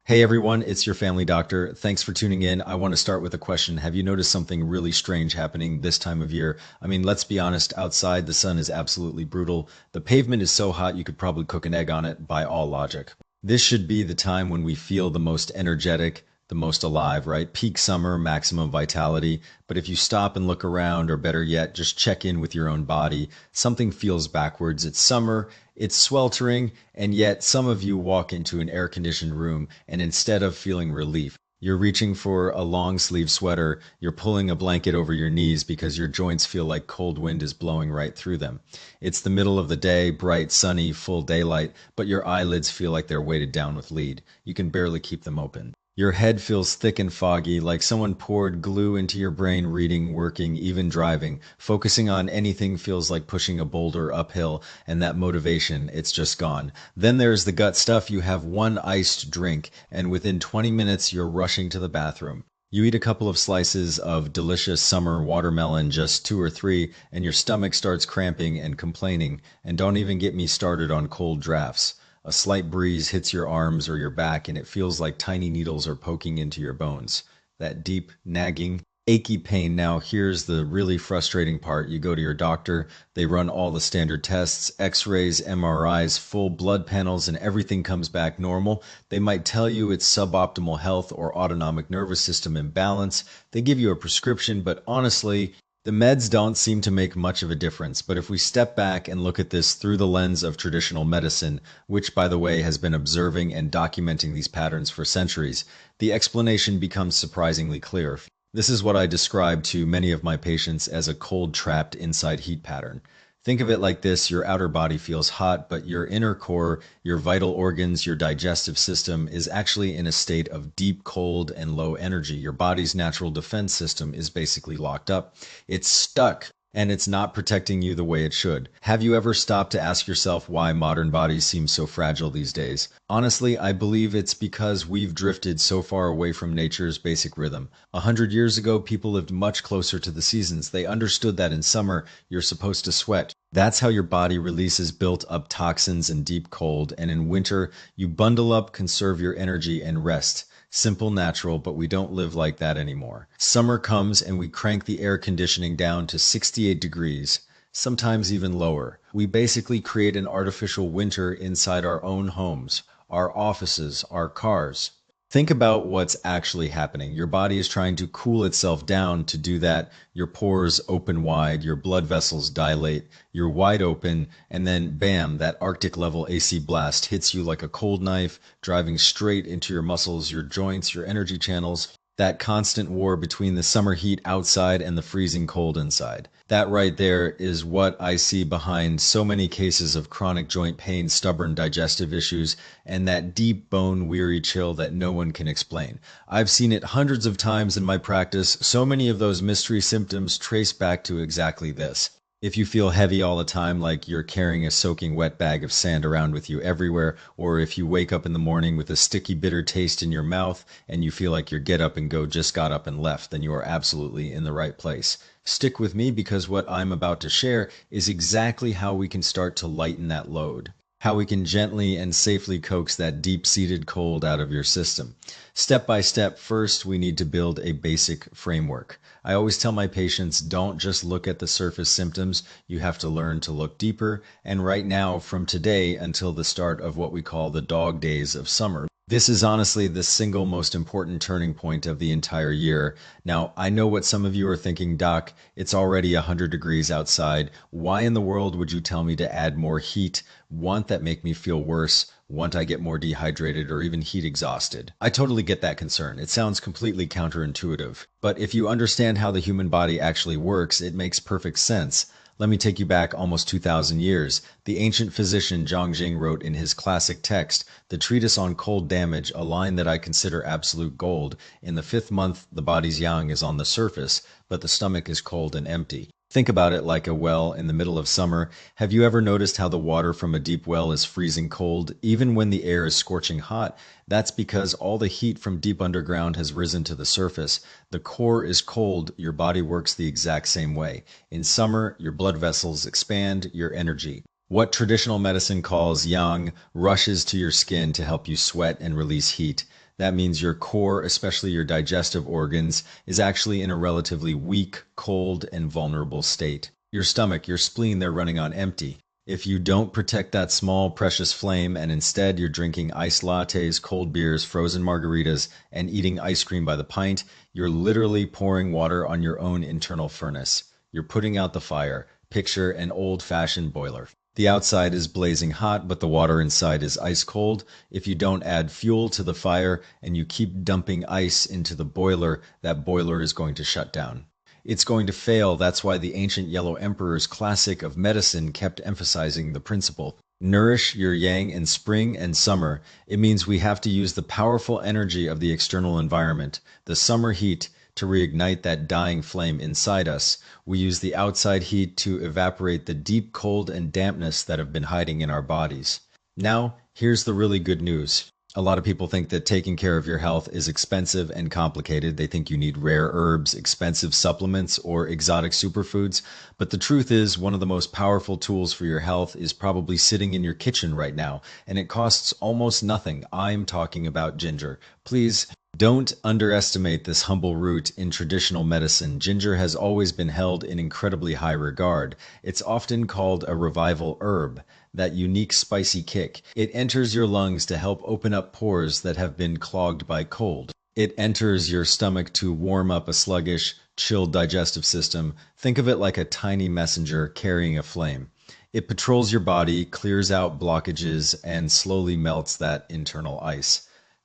Hey everyone, it's your family doctor. Thanks for tuning in. I want to start with a question. Have you noticed something really strange happening this time of year? I mean, let's be honest, outside the sun is absolutely brutal. The pavement is so hot you could probably cook an egg on it by all logic. This should be the time when we feel the most energetic, the most alive, right? Peak summer, maximum vitality. But if you stop and look around, or better yet, just check in with your own body, something feels backwards. It's summer, it's sweltering, and yet some of you walk into an air conditioned room and instead of feeling relief, you're reaching for a long sleeve sweater, you're pulling a blanket over your knees because your joints feel like cold wind is blowing right through them. It's the middle of the day, bright, sunny, full daylight, but your eyelids feel like they're weighted down with lead. You can barely keep them open. Your head feels thick and foggy, like someone poured glue into your brain. Reading, working, even driving. Focusing on anything feels like pushing a boulder uphill, and that motivation, it's just gone. Then there's the gut stuff. You have one iced drink, and within 20 minutes, you're rushing to the bathroom. You eat a couple of slices of delicious summer watermelon, just two or three, and your stomach starts cramping and complaining. And don't even get me started on cold drafts. A slight breeze hits your arms or your back, and it feels like tiny needles are poking into your bones. That deep, nagging, achy pain. Now, here's the really frustrating part. You go to your doctor, they run all the standard tests, x-rays, MRIs, full blood panels, and everything comes back normal. They might tell you it's suboptimal health or autonomic nervous system imbalance. They give you a prescription, but honestly, the meds don't seem to make much of a difference. But if we step back and look at this through the lens of traditional medicine, which, by the way, has been observing and documenting these patterns for centuries, the explanation becomes surprisingly clear. This is what I describe to many of my patients as a cold trapped inside heat pattern. Think of it like this: your outer body feels hot, but your inner core, your vital organs, your digestive system is actually in a state of deep cold and low energy. Your body's natural defense system is basically locked up. It's stuck, and it's not protecting you the way it should. Have you ever stopped to ask yourself why modern bodies seem so fragile these days? Honestly, I believe it's because we've drifted so far away from nature's basic rhythm. 100 years ago, people lived much closer to the seasons. They understood that in summer, you're supposed to sweat. That's how your body releases built up toxins in deep cold, and in winter, you bundle up, conserve your energy, and rest. Simple, natural, but we don't live like that anymore. Summer comes and we crank the air conditioning down to 68 degrees, sometimes even lower. We basically create an artificial winter inside our own homes, our offices, our cars. Think about what's actually happening. Your body is trying to cool itself down. To do that, your pores open wide, your blood vessels dilate, you're wide open, and then bam, that Arctic level AC blast hits you like a cold knife, driving straight into your muscles, your joints, your energy channels. That constant war between the summer heat outside and the freezing cold inside. That right there is what I see behind so many cases of chronic joint pain, stubborn digestive issues, and that deep bone weary chill that no one can explain. I've seen it hundreds of times in my practice. So many of those mystery symptoms trace back to exactly this. If you feel heavy all the time, like you're carrying a soaking wet bag of sand around with you everywhere, or if you wake up in the morning with a sticky, bitter taste in your mouth and you feel like your get up and go just got up and left, then you are absolutely in the right place. Stick with me, because what I'm about to share is exactly how we can start to lighten that load. How we can gently and safely coax that deep-seated cold out of your system. Step by step, first, we need to build a basic framework. I always tell my patients, don't just look at the surface symptoms. You have to learn to look deeper. And right now, from today until the start of what we call the dog days of summer, this is honestly the single most important turning point of the entire year. Now, I know what some of you are thinking: Doc, it's already 100 degrees outside. Why in the world would you tell me to add more heat? Want that make me feel worse? Want I get more dehydrated or even heat exhausted? I totally get that concern. It sounds completely counterintuitive. But if you understand how the human body actually works, it makes perfect sense. Let me take you back almost 2,000 years. The ancient physician Zhang Jing wrote in his classic text, the Treatise on Cold Damage, a line that I consider absolute gold: in the fifth month, the body's yang is on the surface, but the stomach is cold and empty. Think about it like a well in the middle of summer. Have you ever noticed how the water from a deep well is freezing cold, even when the air is scorching hot? That's because all the heat from deep underground has risen to the surface. The core is cold. Your body works the exact same way. In summer, your blood vessels expand, your energy, what traditional medicine calls yang, rushes to your skin to help you sweat and release heat. That means your core, especially your digestive organs, is actually in a relatively weak, cold, and vulnerable state. Your stomach, your spleen, they're running on empty. If you don't protect that small, precious flame and instead you're drinking iced lattes, cold beers, frozen margaritas, and eating ice cream by the pint, you're literally pouring water on your own internal furnace. You're putting out the fire. Picture an old-fashioned boiler. The outside is blazing hot, but the water inside is ice cold. If you don't add fuel to the fire and you keep dumping ice into the boiler, that boiler is going to shut down. It's going to fail. That's why the ancient Yellow Emperor's classic of medicine kept emphasizing the principle. Nourish your yang in spring and summer. It means we have to use the powerful energy of the external environment, the summer heat, to reignite that dying flame inside us. We use the outside heat to evaporate the deep cold and dampness that have been hiding in our bodies. Now, here's the really good news. A lot of people think that taking care of your health is expensive and complicated. They think you need rare herbs, expensive supplements, or exotic superfoods. But the truth is, one of the most powerful tools for your health is probably sitting in your kitchen right now, and it costs almost nothing. I'm talking about ginger. Please don't underestimate this humble root in traditional medicine. Ginger has always been held in incredibly high regard. It's often called a revival herb, that unique spicy kick. It enters your lungs to help open up pores that have been clogged by cold. It enters your stomach to warm up a sluggish, chilled digestive system. Think of it like a tiny messenger carrying a flame. It patrols your body, clears out blockages, and slowly melts that internal ice.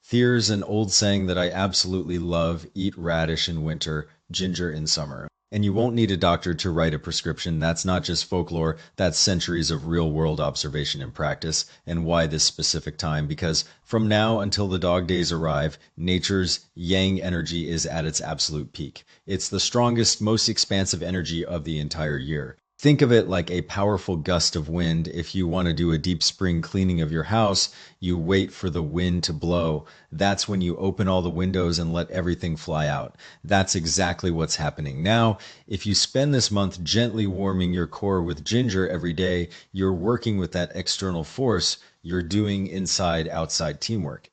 Here's an old saying that I absolutely love: eat radish in winter, ginger in summer. And you won't need a doctor to write a prescription. That's not just folklore, that's centuries of real-world observation and practice. And why this specific time? Because from now until the dog days arrive, nature's yang energy is at its absolute peak. It's the strongest, most expansive energy of the entire year. Think of it like a powerful gust of wind. If you want to do a deep spring cleaning of your house, you wait for the wind to blow. That's when you open all the windows and let everything fly out. That's exactly what's happening now. If you spend this month gently warming your core with ginger every day, you're working with that external force. You're doing inside-outside teamwork.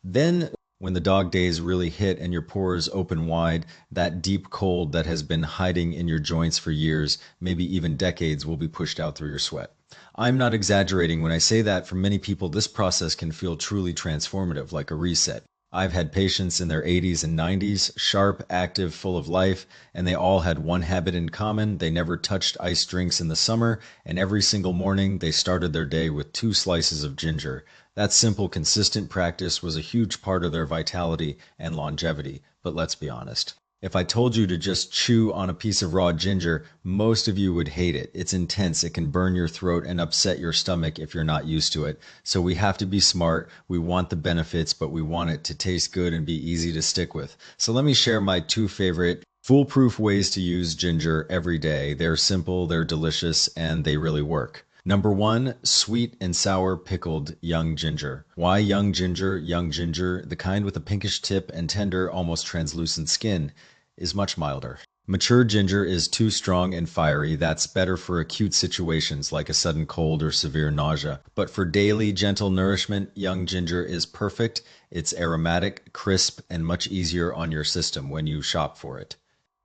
Then, when the dog days really hit and your pores open wide, that deep cold that has been hiding in your joints for years, maybe even decades, will be pushed out through your sweat. I'm not exaggerating when I say that for many people this process can feel truly transformative, like a reset. I've had patients in their 80s and 90s, sharp, active, full of life, and they all had one habit in common. They never touched iced drinks in the summer, and every single morning they started their day with 2 slices of ginger. That simple, consistent practice was a huge part of their vitality and longevity. But let's be honest. If I told you to just chew on a piece of raw ginger, most of you would hate it. It's intense. It can burn your throat and upset your stomach if you're not used to it. So we have to be smart. We want the benefits, but we want it to taste good and be easy to stick with. So let me share my 2 favorite foolproof ways to use ginger every day. They're simple, they're delicious, and they really work. Number 1, sweet and sour pickled young ginger. Why young ginger? Young ginger, the kind with a pinkish tip and tender, almost translucent skin, is much milder. Mature ginger is too strong and fiery. That's better for acute situations like a sudden cold or severe nausea. But for daily gentle nourishment, young ginger is perfect. It's aromatic, crisp, and much easier on your system when you shop for it.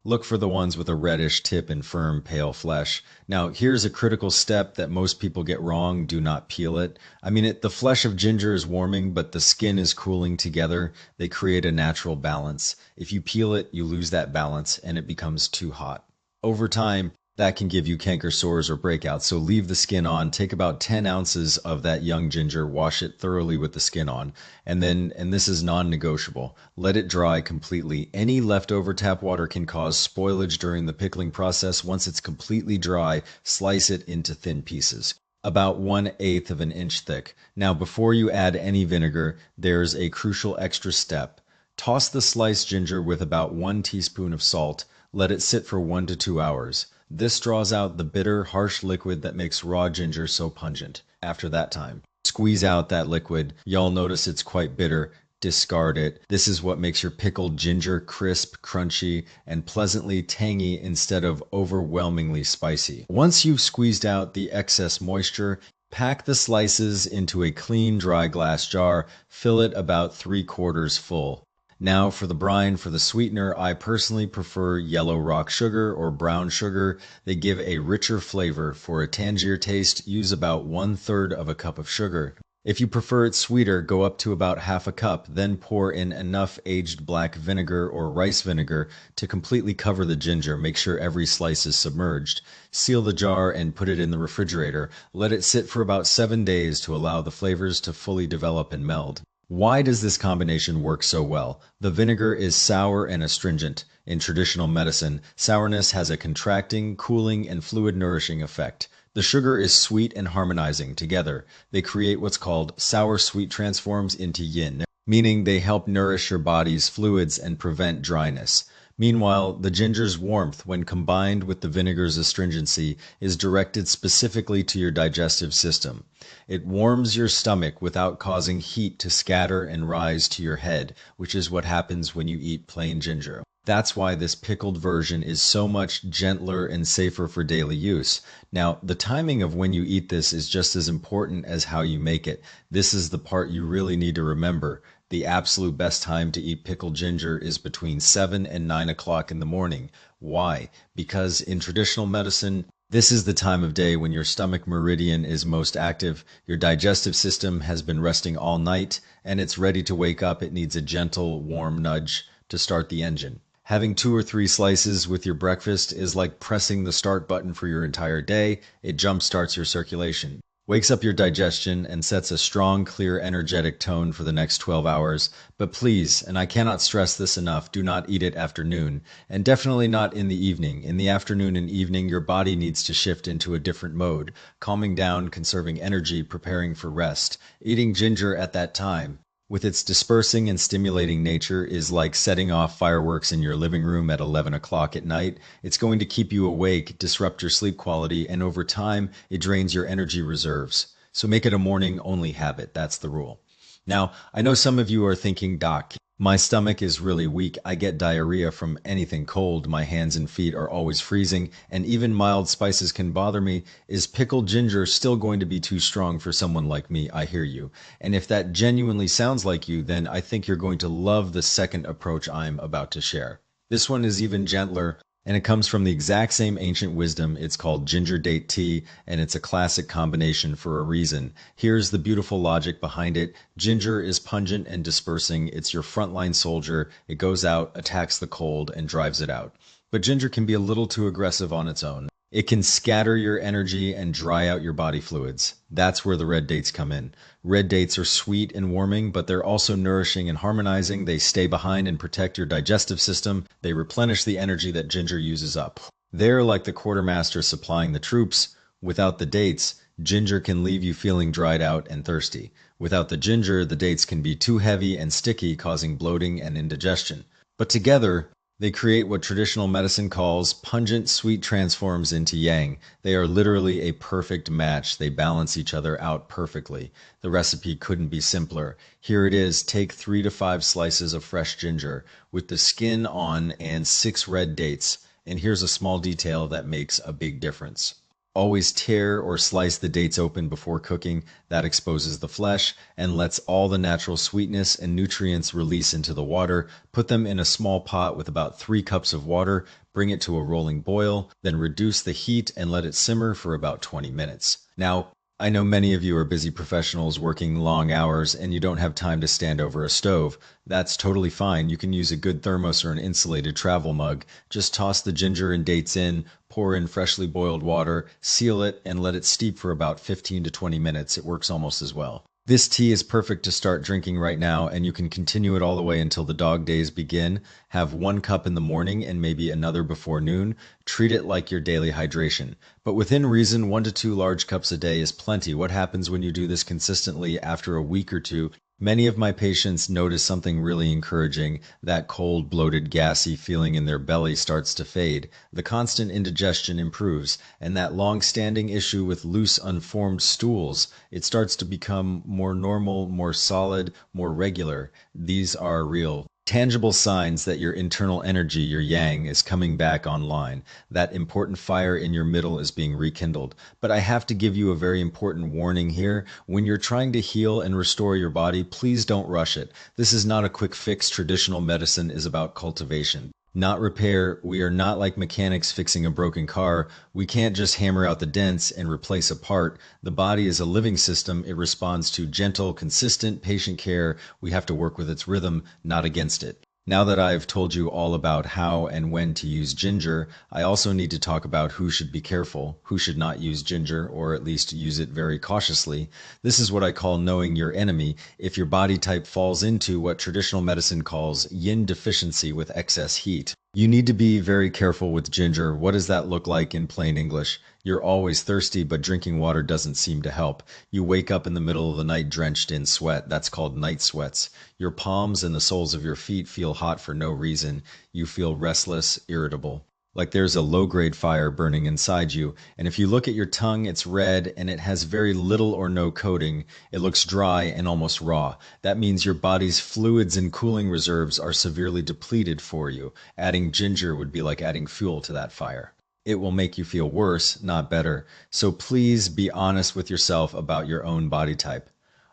Look for the ones with a reddish tip and firm, pale flesh. Now, here's a critical step that most people get wrong. Do not peel it. The flesh of ginger is warming, but the skin is cooling together. They create a natural balance. If you peel it, you lose that balance and it becomes too hot. Over time, that can give you canker sores or breakouts, so leave the skin on. Take about 10 ounces of that young ginger, wash it thoroughly with the skin on, and this is non-negotiable, let it dry completely. Any leftover tap water can cause spoilage during the pickling process. Once it's completely dry, slice it into thin pieces, about 1/8 of an inch thick. Now, before you add any vinegar, there's a crucial extra step. Toss the sliced ginger with about 1 teaspoon of salt. Let it sit for 1 to 2 hours. This draws out the bitter, harsh liquid that makes raw ginger so pungent. After that time, squeeze out that liquid. Y'all notice it's quite bitter. Discard it. This is what makes your pickled ginger crisp, crunchy, and pleasantly tangy instead of overwhelmingly spicy. Once you've squeezed out the excess moisture, Pack the slices into a clean, dry glass jar. Fill it about 3/4 full. Now for the brine, for the sweetener, I personally prefer yellow rock sugar or brown sugar. They give a richer flavor. For a tangier taste, use about 1/3 of a cup of sugar. If you prefer it sweeter, go up to about half a cup, then pour in enough aged black vinegar or rice vinegar to completely cover the ginger. Make sure every slice is submerged. Seal the jar and put it in the refrigerator. Let it sit for about 7 days to allow the flavors to fully develop and meld. Why does this combination work so well? The vinegar is sour and astringent. In traditional medicine, sourness has a contracting, cooling, and fluid nourishing effect. The sugar is sweet and harmonizing. Together, they create what's called sour-sweet transforms into yin, meaning they help nourish your body's fluids and prevent dryness. Meanwhile, the ginger's warmth, when combined with the vinegar's astringency, is directed specifically to your digestive system. It warms your stomach without causing heat to scatter and rise to your head, which is what happens when you eat plain ginger. That's why this pickled version is so much gentler and safer for daily use. Now, the timing of when you eat this is just as important as how you make it. This is the part you really need to remember. The absolute best time to eat pickled ginger is between 7 and 9 o'clock in the morning. Why? Because in traditional medicine, this is the time of day when your stomach meridian is most active, your digestive system has been resting all night, and it's ready to wake up. It needs a gentle, warm nudge to start the engine. Having 2 or 3 slices with your breakfast is like pressing the start button for your entire day. It jumpstarts your circulation, wakes up your digestion, and sets a strong, clear, energetic tone for the next 12 hours. But please, and I cannot stress this enough, do not eat it after noon, and definitely not in the evening. In the afternoon and evening, your body needs to shift into a different mode, calming down, conserving energy, preparing for rest. Eating ginger at that time, with its dispersing and stimulating nature, is like setting off fireworks in your living room at 11 o'clock at night. It's going to keep you awake, disrupt your sleep quality, and over time, it drains your energy reserves. So make it a morning-only habit. That's the rule. Now, I know some of you are thinking, Doc, my stomach is really weak. I get diarrhea from anything cold. My hands and feet are always freezing, and even mild spices can bother me. Is pickled ginger still going to be too strong for someone like me? I hear you. And if that genuinely sounds like you, then I think you're going to love the second approach I'm about to share. This one is even gentler, and it comes from the exact same ancient wisdom. It's called ginger date tea, and it's a classic combination for a reason. Here's the beautiful logic behind it. Ginger is pungent and dispersing. It's your frontline soldier. It goes out, attacks the cold, and drives it out. But ginger can be a little too aggressive on its own. It can scatter your energy and dry out your body fluids. That's where the red dates come in. Red dates are sweet and warming, but they're also nourishing and harmonizing. They stay behind and protect your digestive system. They replenish the energy that ginger uses up. They're like the quartermaster supplying the troops. Without the dates, ginger can leave you feeling dried out and thirsty. Without the ginger, the dates can be too heavy and sticky, causing bloating and indigestion. But together, they create what traditional medicine calls pungent sweet transforms into yang. They are literally a perfect match. They balance each other out perfectly. The recipe couldn't be simpler. Here it is. Take 3 to 5 slices of fresh ginger with the skin on and 6 red dates. And here's a small detail that makes a big difference. Always tear or slice the dates open before cooking. That exposes the flesh and lets all the natural sweetness and nutrients release into the water. Put them in a small pot with about 3 cups of water. Bring it to a rolling boil, then reduce the heat and let it simmer for about 20 minutes. Now, I know many of you are busy professionals working long hours and you don't have time to stand over a stove. That's totally fine. You can use a good thermos or an insulated travel mug. Just toss the ginger and dates in, pour in freshly boiled water, seal it, and let it steep for about 15 to 20 minutes. It works almost as well. This tea is perfect to start drinking right now, and you can continue it all the way until the dog days begin. Have 1 cup in the morning and maybe another before noon. Treat it like your daily hydration. But within reason, 1 to 2 large cups a day is plenty. What happens when you do this consistently after a week or two? Many of my patients notice something really encouraging. That cold, bloated, gassy feeling in their belly starts to fade. The constant indigestion improves, and that long-standing issue with loose, unformed stools, it starts to become more normal, more solid, more regular. These are real. Tangible signs that your internal energy, your yang, is coming back online. That important fire in your middle is being rekindled. But I have to give you a very important warning here. When you're trying to heal and restore your body, please don't rush it. This is not a quick fix. Traditional medicine is about cultivation, not repair. We are not like mechanics fixing a broken car. We can't just hammer out the dents and replace a part. The body is a living system. It responds to gentle, consistent, patient care. We have to work with its rhythm, not against it. Now that I've told you all about how and when to use ginger, I also need to talk about who should be careful, who should not use ginger, or at least use it very cautiously. This is what I call knowing your enemy. If your body type falls into what traditional medicine calls yin deficiency with excess heat, you need to be very careful with ginger. What does that look like in plain English? You're always thirsty, but drinking water doesn't seem to help. You wake up in the middle of the night drenched in sweat. That's called night sweats. Your palms and the soles of your feet feel hot for no reason. You feel restless, irritable, like there's a low-grade fire burning inside you. And if you look at your tongue, it's red and it has very little or no coating. It looks dry and almost raw. That means your body's fluids and cooling reserves are severely depleted for you. Adding ginger would be like adding fuel to that fire. It will make you feel worse, not better. So please be honest with yourself about your own body type.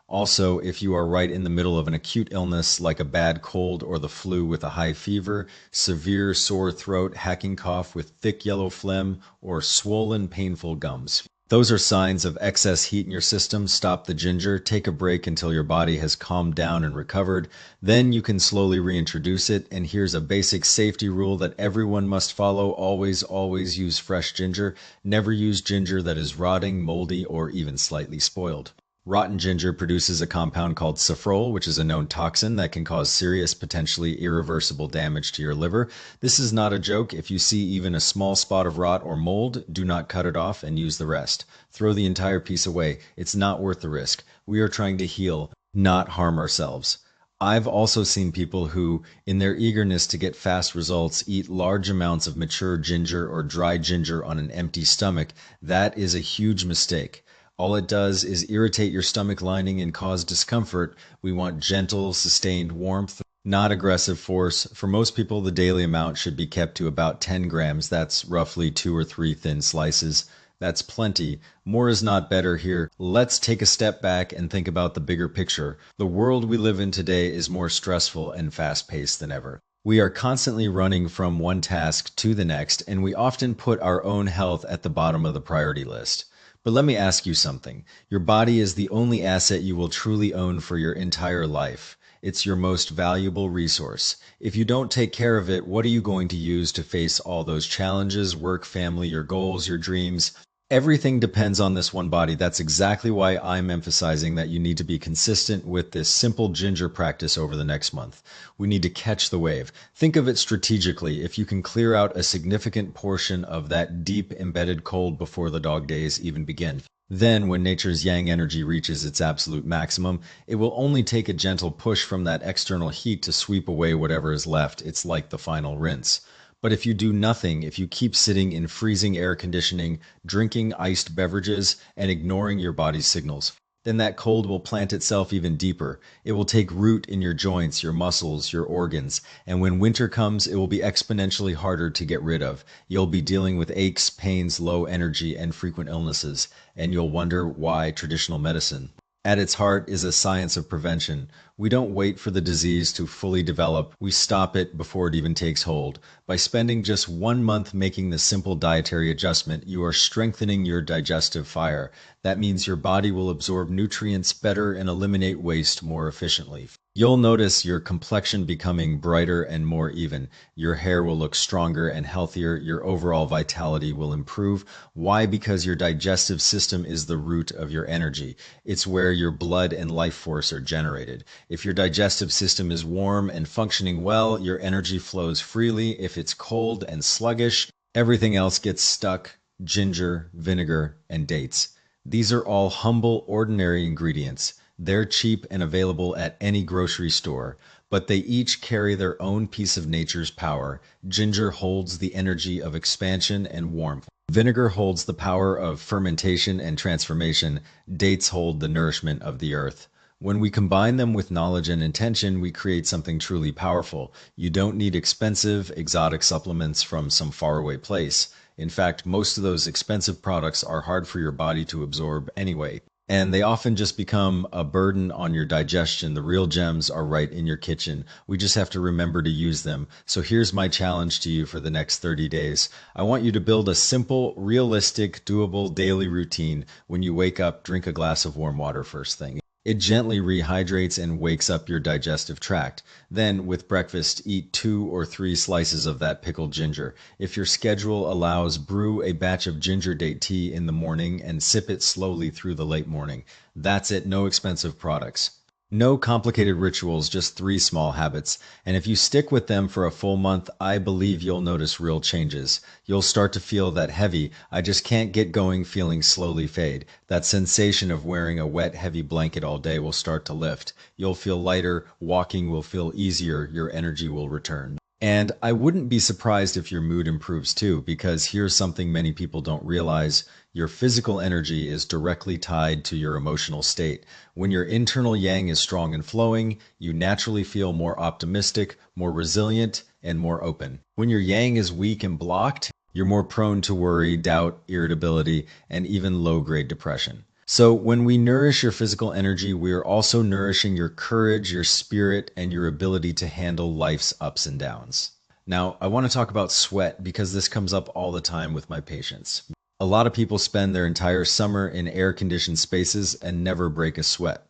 Also, if you are right in the middle of an acute illness like a bad cold or the flu with a high fever, severe sore throat, hacking cough with thick yellow phlegm, or swollen, painful gums, those are signs of excess heat in your system. Stop the ginger, take a break until your body has calmed down and recovered. Then you can slowly reintroduce it. And here's a basic safety rule that everyone must follow. Always use fresh ginger. Never use ginger that is rotting, moldy, or even slightly spoiled. Rotten ginger produces a compound called safrole, which is a known toxin that can cause serious, potentially irreversible damage to your liver. This is not a joke. If you see even a small spot of rot or mold, do not cut it off and use the rest. Throw the entire piece away. It's not worth the risk. We are trying to heal, not harm ourselves. I've also seen people who, in their eagerness to get fast results, eat large amounts of mature ginger or dry ginger on an empty stomach. That is a huge mistake. All it does is irritate your stomach lining and cause discomfort. We want gentle, sustained warmth, not aggressive force. For most people, the daily amount should be kept to about 10 grams. That's roughly 2 or 3 thin slices. That's plenty. More is not better here. Let's take a step back and think about the bigger picture. The world we live in today is more stressful and fast-paced than ever. We are constantly running from one task to the next, and we often put our own health at the bottom of the priority list. But let me ask you something. Your body is the only asset you will truly own for your entire life. It's your most valuable resource. If you don't take care of it, what are you going to use to face all those challenges, work, family, your goals, your dreams? Everything depends on this one body. That's exactly why I'm emphasizing that you need to be consistent with this simple ginger practice over the next month. We need to catch the wave. Think of it strategically. If you can clear out a significant portion of that deep embedded cold before the dog days even begin, then when nature's yang energy reaches its absolute maximum, it will only take a gentle push from that external heat to sweep away whatever is left. It's like the final rinse. But if you do nothing, if you keep sitting in freezing air conditioning, drinking iced beverages, and ignoring your body's signals, then that cold will plant itself even deeper. It will take root in your joints, your muscles, your organs, and when winter comes, it will be exponentially harder to get rid of. You'll be dealing with aches, pains, low energy, and frequent illnesses, and you'll wonder why traditional medicine, at its heart, is a science of prevention. We don't wait for the disease to fully develop. We stop it before it even takes hold. By spending just 1 month making the simple dietary adjustment, you are strengthening your digestive fire. That means your body will absorb nutrients better and eliminate waste more efficiently. You'll notice your complexion becoming brighter and more even. Your hair will look stronger and healthier. Your overall vitality will improve. Why? Because your digestive system is the root of your energy. It's where your blood and life force are generated. If your digestive system is warm and functioning well, your energy flows freely. If it's cold and sluggish, everything else gets stuck. Ginger, vinegar, and dates. These are all humble, ordinary ingredients. They're cheap and available at any grocery store, but they each carry their own piece of nature's power. Ginger holds the energy of expansion and warmth. Vinegar holds the power of fermentation and transformation. Dates hold the nourishment of the earth. When we combine them with knowledge and intention, we create something truly powerful. You don't need expensive, exotic supplements from some faraway place. In fact, most of those expensive products are hard for your body to absorb anyway, and they often just become a burden on your digestion. The real gems are right in your kitchen. We just have to remember to use them. So here's my challenge to you for the next 30 days. I want you to build a simple, realistic, doable daily routine. When you wake up, drink a glass of warm water first thing. It gently rehydrates and wakes up your digestive tract. Then, with breakfast, eat 2 or 3 slices of that pickled ginger. If your schedule allows, brew a batch of ginger date tea in the morning and sip it slowly through the late morning. That's it, no expensive products. No complicated rituals, just 3 small habits. And if you stick with them for a full month, I believe you'll notice real changes. You'll start to feel that heavy, I just can't get going feeling slowly fade. That sensation of wearing a wet, heavy blanket all day will start to lift. You'll feel lighter, walking will feel easier, your energy will return. And I wouldn't be surprised if your mood improves too, because here's something many people don't realize. Your physical energy is directly tied to your emotional state. When your internal yang is strong and flowing, you naturally feel more optimistic, more resilient, and more open. When your yang is weak and blocked, you're more prone to worry, doubt, irritability, and even low-grade depression. So when we nourish your physical energy, we are also nourishing your courage, your spirit, and your ability to handle life's ups and downs. Now, I want to talk about sweat because this comes up all the time with my patients. A lot of people spend their entire summer in air-conditioned spaces and never break a sweat.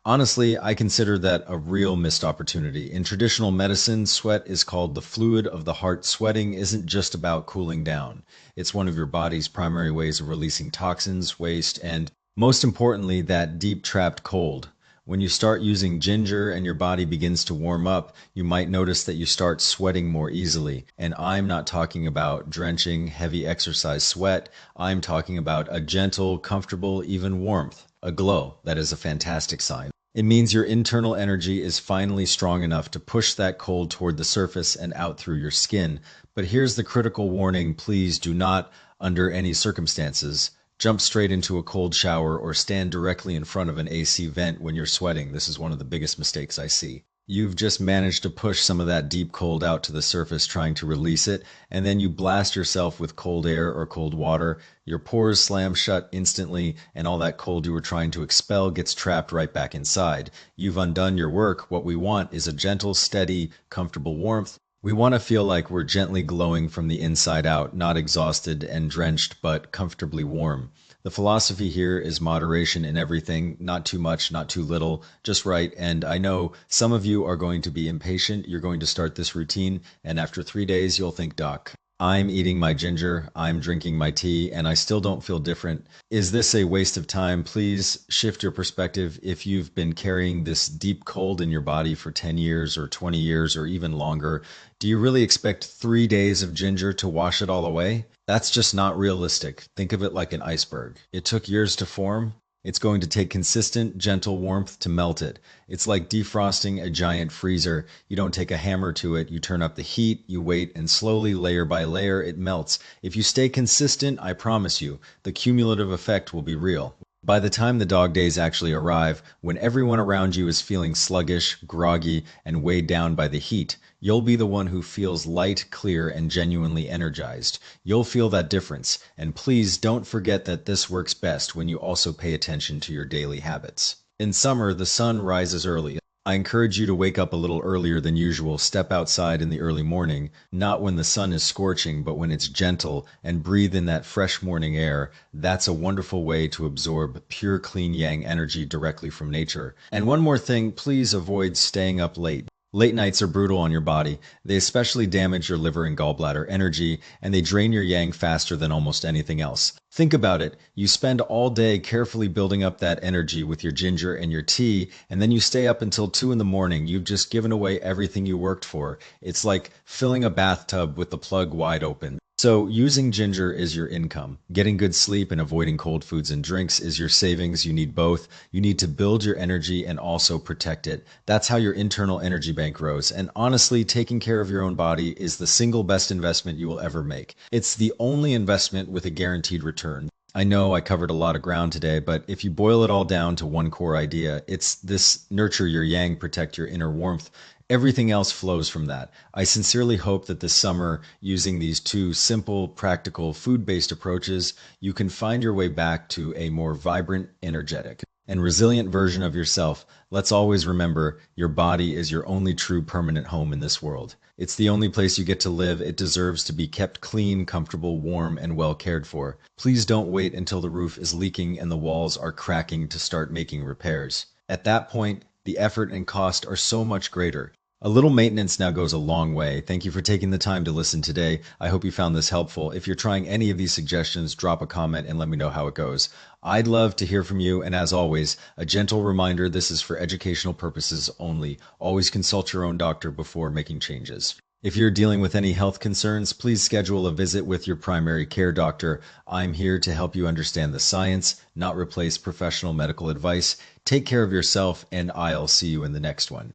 Honestly, I consider that a real missed opportunity. In traditional medicine, sweat is called the fluid of the heart. Sweating isn't just about cooling down. It's one of your body's primary ways of releasing toxins, waste, and most importantly, that deep trapped cold. When you start using ginger and your body begins to warm up, you might notice that you start sweating more easily. And I'm not talking about drenching, heavy exercise sweat. I'm talking about a gentle, comfortable, even warmth, a glow. That is a fantastic sign. It means your internal energy is finally strong enough to push that cold toward the surface and out through your skin. But here's the critical warning. Please do not, under any circumstances, jump straight into a cold shower or stand directly in front of an AC vent when you're sweating. This is one of the biggest mistakes I see. You've just managed to push some of that deep cold out to the surface trying to release it, and then you blast yourself with cold air or cold water. Your pores slam shut instantly, and all that cold you were trying to expel gets trapped right back inside. You've undone your work. What we want is a gentle, steady, comfortable warmth. We want to feel like we're gently glowing from the inside out, not exhausted and drenched, but comfortably warm. The philosophy here is moderation in everything, not too much, not too little, just right. And I know some of you are going to be impatient. You're going to start this routine, and after 3 days, you'll think, Doc, I'm eating my ginger, I'm drinking my tea, and I still don't feel different. Is this a waste of time? Please shift your perspective. If you've been carrying this deep cold in your body for 10 years or 20 years or even longer, do you really expect 3 days of ginger to wash it all away? That's just not realistic. Think of it like an iceberg. It took years to form. It's going to take consistent, gentle warmth to melt it. It's like defrosting a giant freezer. You don't take a hammer to it. You turn up the heat, you wait, and slowly, layer by layer, it melts. If you stay consistent, I promise you, the cumulative effect will be real. By the time the dog days actually arrive, when everyone around you is feeling sluggish, groggy, and weighed down by the heat, you'll be the one who feels light, clear, and genuinely energized. You'll feel that difference. And please don't forget that this works best when you also pay attention to your daily habits. In summer, the sun rises early. I encourage you to wake up a little earlier than usual. Step outside in the early morning, not when the sun is scorching, but when it's gentle, and breathe in that fresh morning air. That's a wonderful way to absorb pure, clean yang energy directly from nature. And one more thing, please avoid staying up late. Late nights are brutal on your body. They especially damage your liver and gallbladder energy, and they drain your yang faster than almost anything else. Think about it. You spend all day carefully building up that energy with your ginger and your tea, and then you stay up until 2 in the morning. You've just given away everything you worked for. It's like filling a bathtub with the plug wide open. So using ginger is your income. Getting good sleep and avoiding cold foods and drinks is your savings. You need both. You need to build your energy and also protect it. That's how your internal energy bank grows. And honestly, taking care of your own body is the single best investment you will ever make. It's the only investment with a guaranteed return. I know I covered a lot of ground today, but if you boil it all down to one core idea, it's this: nurture your yang, protect your inner warmth. Everything else flows from that. I sincerely hope that this summer, using these two simple, practical, food based approaches, you can find your way back to a more vibrant, energetic, and resilient version of yourself. Let's always remember your body is your only true permanent home in this world. It's the only place you get to live. It deserves to be kept clean, comfortable, warm, and well cared for. Please don't wait until the roof is leaking and the walls are cracking to start making repairs. At that point, the effort and cost are so much greater. A little maintenance now goes a long way. Thank you for taking the time to listen today. I hope you found this helpful. If you're trying any of these suggestions, drop a comment and let me know how it goes. I'd love to hear from you, and as always, a gentle reminder: this is for educational purposes only. Always consult your own doctor before making changes. If you're dealing with any health concerns, please schedule a visit with your primary care doctor. I'm here to help you understand the science, not replace professional medical advice. Take care of yourself, and I'll see you in the next one.